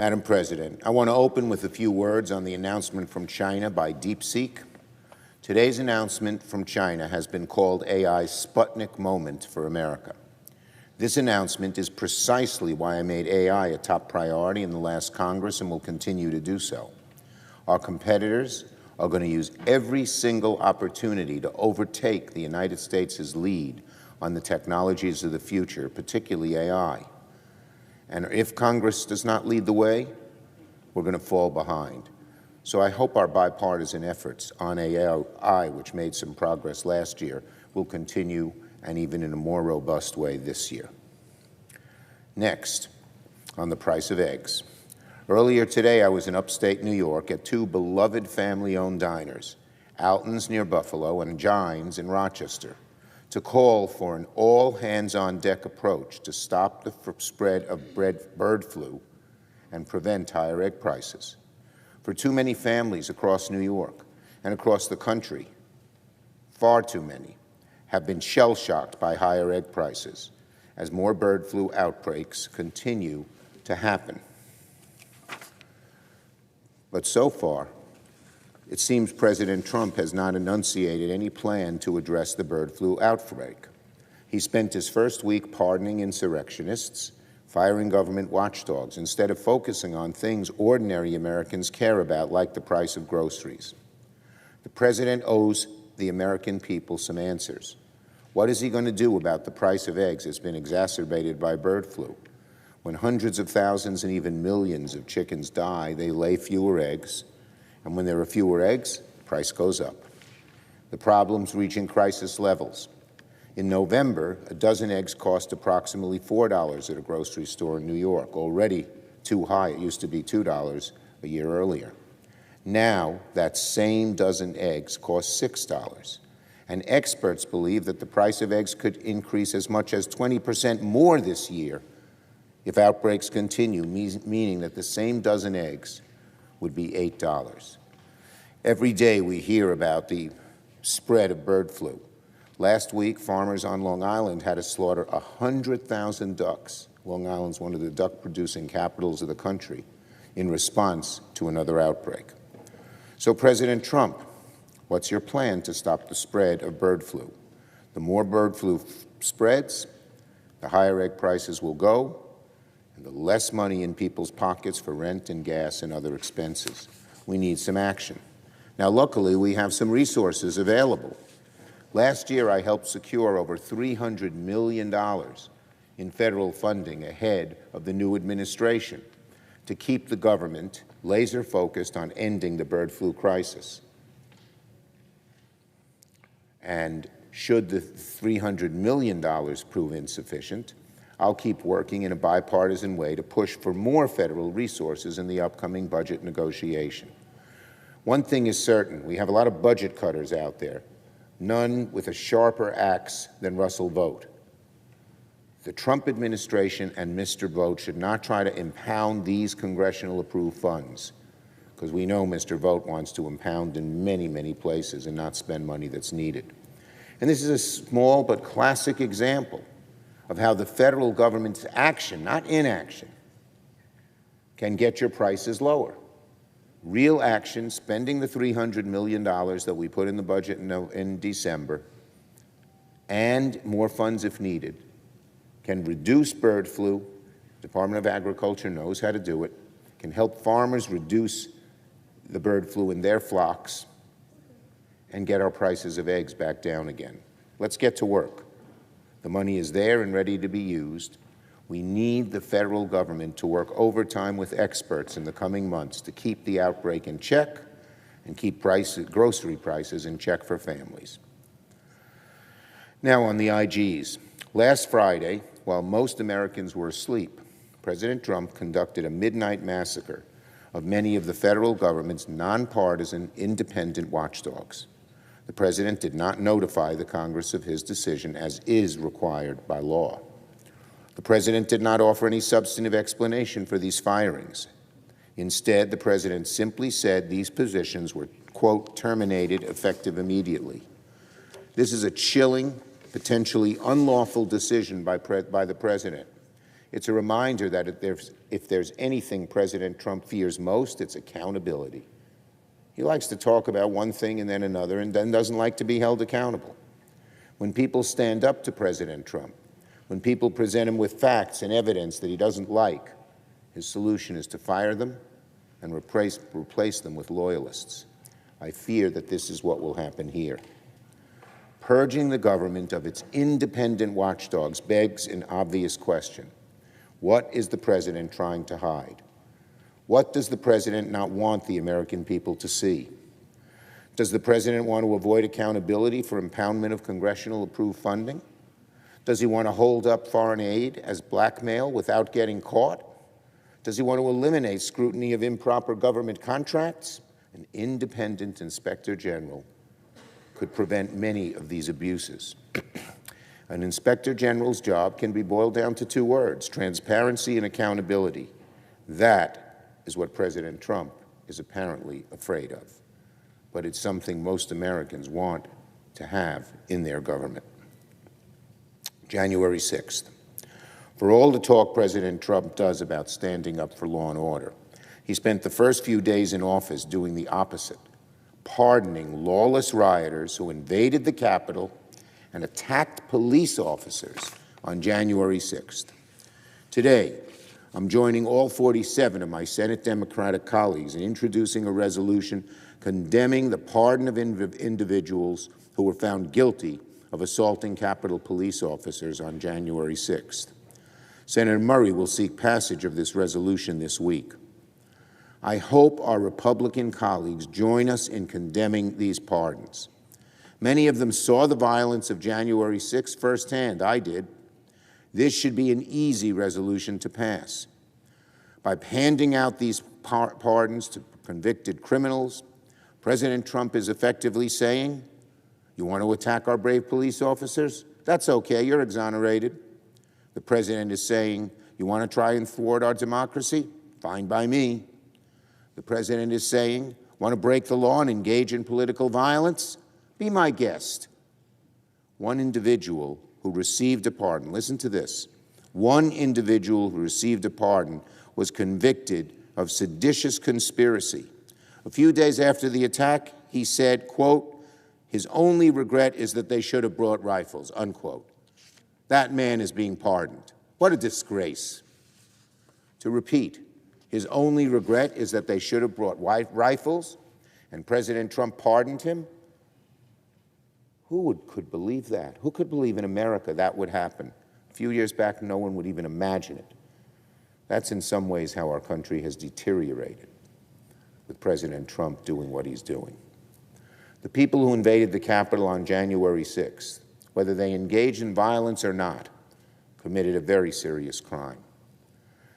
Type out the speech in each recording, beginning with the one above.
Madam President, I want to open with a few words on the announcement from China by DeepSeek. Today's announcement from China has been called AI's Sputnik moment for America. This announcement is precisely why I made AI a top priority in the last Congress and will continue to do so. Our competitors are going to use every single opportunity to overtake the United States' lead on the technologies of the future, particularly AI. And if Congress does not lead the way, we're going to fall behind. So I hope our bipartisan efforts on AI, which made some progress last year, will continue and even in a more robust way this year. Next, on the price of eggs. Earlier today, I was in upstate New York at two beloved family-owned diners, Alton's near Buffalo and Gine's in Rochester, to call for an all-hands-on-deck approach to stop the spread of bird flu and prevent higher egg prices. For too many families across New York and across the country, far too many, have been shell-shocked by higher egg prices as more bird flu outbreaks continue to happen. But so far, it seems President Trump has not enunciated any plan to address the bird flu outbreak. He spent his first week pardoning insurrectionists, firing government watchdogs, instead of focusing on things ordinary Americans care about, like the price of groceries. The president owes the American people some answers. What is he going to do about the price of eggs that's been exacerbated by bird flu? When hundreds of thousands and even millions of chickens die, they lay fewer eggs. And when there are fewer eggs, the price goes up. The problem's reaching crisis levels. In November, a dozen eggs cost approximately $4 at a grocery store in New York, already too high. It used to be $2 a year earlier. Now, that same dozen eggs costs $6. And experts believe that the price of eggs could increase as much as 20% more this year if outbreaks continue, meaning that the same dozen eggs would be $8. Every day we hear about the spread of bird flu. Last week, farmers on Long Island had to slaughter 100,000 ducks. Long Island's one of the duck-producing capitals of the country, in response to another outbreak. So, President Trump, what's your plan to stop the spread of bird flu? The more bird flu spreads, the higher egg prices will go, and the less money in people's pockets for rent and gas and other expenses. We need some action. Now, luckily, we have some resources available. Last year, I helped secure over $300 million in federal funding ahead of the new administration to keep the government laser-focused on ending the bird flu crisis. And should the $300 million prove insufficient, I'll keep working in a bipartisan way to push for more federal resources in the upcoming budget negotiation. One thing is certain, we have a lot of budget cutters out there, none with a sharper axe than Russell Vought. The Trump administration and Mr. Vought should not try to impound these congressional-approved funds, because we know Mr. Vought wants to impound in many, many places and not spend money that's needed. And this is a small but classic example of how the federal government's action, not inaction, can get your prices lower. Real action, spending the $300 million that we put in the budget in December, and more funds if needed, can reduce bird flu. The Department of Agriculture knows how to do it, can help farmers reduce the bird flu in their flocks, and get our prices of eggs back down again. Let's get to work. The money is there and ready to be used. We need the federal government to work overtime with experts in the coming months to keep the outbreak in check and keep grocery prices in check for families. Now on the IGs. Last Friday, while most Americans were asleep, President Trump conducted a midnight massacre of many of the federal government's nonpartisan, independent watchdogs. The president did not notify the Congress of his decision, as is required by law. The president did not offer any substantive explanation for these firings. Instead, the president simply said these positions were, quote, terminated effective immediately. This is a chilling, potentially unlawful decision by the president. It's a reminder that if there's anything President Trump fears most, it's accountability. He likes to talk about one thing and then another, and then doesn't like to be held accountable. When people stand up to President Trump, when people present him with facts and evidence that he doesn't like, his solution is to fire them and replace them with loyalists. I fear that this is what will happen here. Purging the government of its independent watchdogs begs an obvious question. What is the president trying to hide? What does the president not want the American people to see? Does the president want to avoid accountability for impoundment of congressional-approved funding? Does he want to hold up foreign aid as blackmail without getting caught? Does he want to eliminate scrutiny of improper government contracts? An independent inspector general could prevent many of these abuses. An inspector general's job can be boiled down to two words: transparency and accountability. That is what President Trump is apparently afraid of. But it's something most Americans want to have in their government. January 6th. For all the talk President Trump does about standing up for law and order, he spent the first few days in office doing the opposite, pardoning lawless rioters who invaded the Capitol and attacked police officers on January 6th. Today, I'm joining all 47 of my Senate Democratic colleagues in introducing a resolution condemning the pardon of individuals who were found guilty of assaulting Capitol police officers on January 6th. Senator Murray will seek passage of this resolution this week. I hope our Republican colleagues join us in condemning these pardons. Many of them saw the violence of January 6th firsthand. I did. This should be an easy resolution to pass. By handing out these pardons to convicted criminals, President Trump is effectively saying, you want to attack our brave police officers? That's okay, you're exonerated. The president is saying, you want to try and thwart our democracy? Fine by me. The president is saying, want to break the law and engage in political violence? Be my guest. One individual who received a pardon, listen to this, one individual who received a pardon was convicted of seditious conspiracy. A few days after the attack, he said, quote, his only regret is that they should have brought rifles, unquote. That man is being pardoned. What a disgrace. To repeat, his only regret is that they should have brought rifles, and President Trump pardoned him? Who could believe that? Who could believe in America that would happen? A few years back, no one would even imagine it. That's in some ways how our country has deteriorated, with President Trump doing what he's doing. The people who invaded the Capitol on January 6th, whether they engaged in violence or not, committed a very serious crime.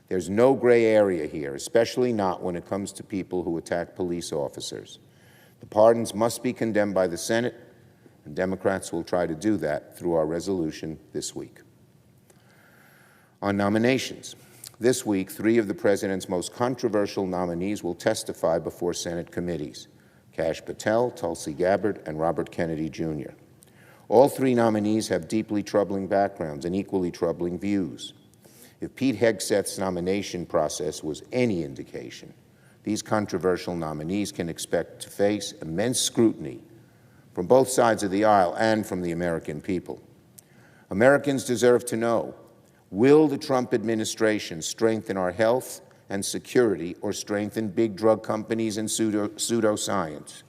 There's no gray area here, especially not when it comes to people who attack police officers. The pardons must be condemned by the Senate, and Democrats will try to do that through our resolution this week. On nominations, this week, 3 of the president's most controversial nominees will testify before Senate committees: Kash Patel, Tulsi Gabbard, and Robert Kennedy, Jr. All 3 nominees have deeply troubling backgrounds and equally troubling views. If Pete Hegseth's nomination process was any indication, these controversial nominees can expect to face immense scrutiny from both sides of the aisle and from the American people. Americans deserve to know, will the Trump administration strengthen our health and security or strengthen big drug companies and pseudoscience?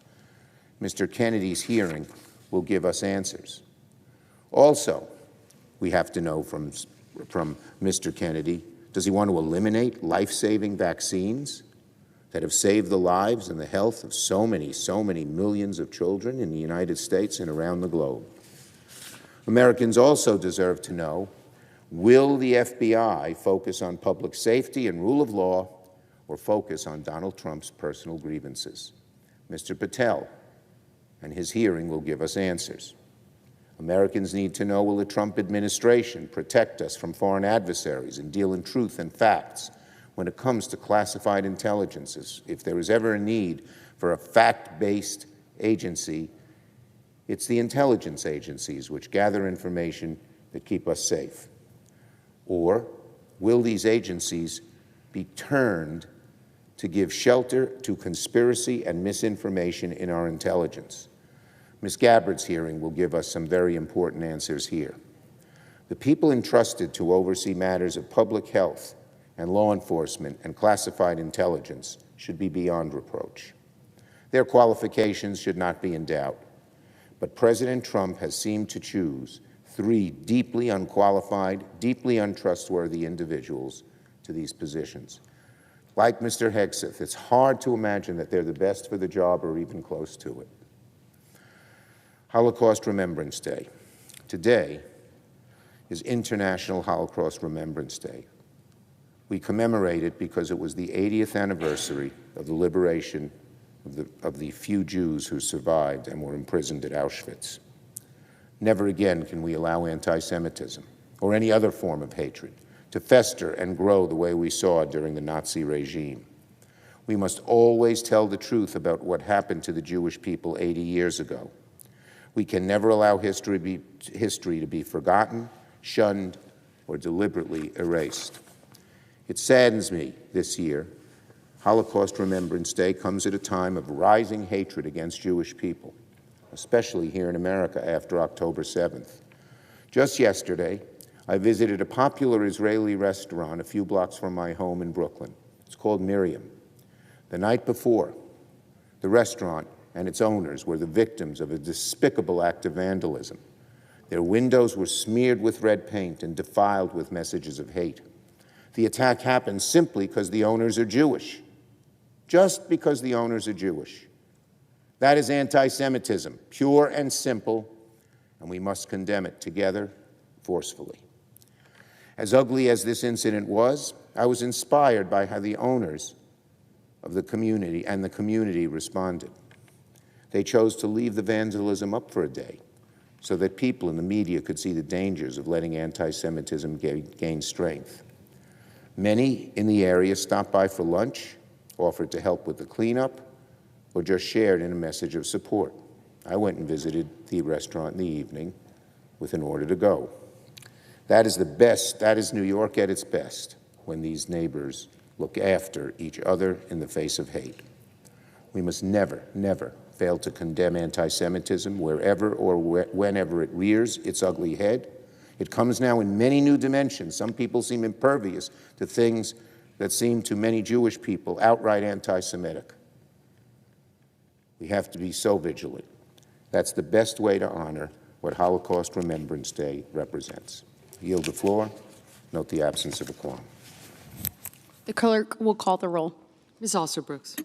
Mr. Kennedy's hearing will give us answers. Also, we have to know from Mr. Kennedy, does he want to eliminate life-saving vaccines that have saved the lives and the health of so many millions of children in the United States and around the globe? Americans also deserve to know, will the FBI focus on public safety and rule of law or focus on Donald Trump's personal grievances? Mr. Patel and his hearing will give us answers. Americans need to know, will the Trump administration protect us from foreign adversaries and deal in truth and facts when it comes to classified intelligences? If there is ever a need for a fact-based agency, it's the intelligence agencies which gather information that keep us safe. Or will these agencies be turned to give shelter to conspiracy and misinformation in our intelligence? Ms. Gabbard's hearing will give us some very important answers here. The people entrusted to oversee matters of public health and law enforcement and classified intelligence should be beyond reproach. Their qualifications should not be in doubt. But President Trump has seemed to choose 3 deeply unqualified, deeply untrustworthy individuals to these positions. Like Mr. Hegseth, it's hard to imagine that they're the best for the job or even close to it. Holocaust Remembrance Day. Today is International Holocaust Remembrance Day. We commemorate it because it was the 80th anniversary of the liberation of the few Jews who survived and were imprisoned at Auschwitz. Never again can we allow anti-Semitism or any other form of hatred to fester and grow the way we saw during the Nazi regime. We must always tell the truth about what happened to the Jewish people 80 years ago. We can never allow history to be forgotten, shunned, or deliberately erased. It saddens me this year. Holocaust Remembrance Day comes at a time of rising hatred against Jewish people, especially here in America after October 7th. Just yesterday, I visited a popular Israeli restaurant a few blocks from my home in Brooklyn. It's called Miriam. The night before, the restaurant and its owners were the victims of a despicable act of vandalism. Their windows were smeared with red paint and defiled with messages of hate. The attack happened simply because the owners are Jewish. Just because the owners are Jewish. That is anti-Semitism, pure and simple, and we must condemn it together, forcefully. As ugly as this incident was, I was inspired by how the owners of the community and the community responded. They chose to leave the vandalism up for a day so that people in the media could see the dangers of letting anti-Semitism gain strength. Many in the area stopped by for lunch, offered to help with the cleanup, or just shared in a message of support. I went and visited the restaurant in the evening with an order to go. That is the best, that is New York at its best, when these neighbors look after each other in the face of hate. We must never, never fail to condemn anti-Semitism wherever or whenever it rears its ugly head. It comes now in many new dimensions. Some people seem impervious to things that seem to many Jewish people outright anti-Semitic. We have to be so vigilant. That's the best way to honor what Holocaust Remembrance Day represents. I yield the floor. Note the absence of a quorum. The clerk will call the roll. Ms. Alston-Brooks.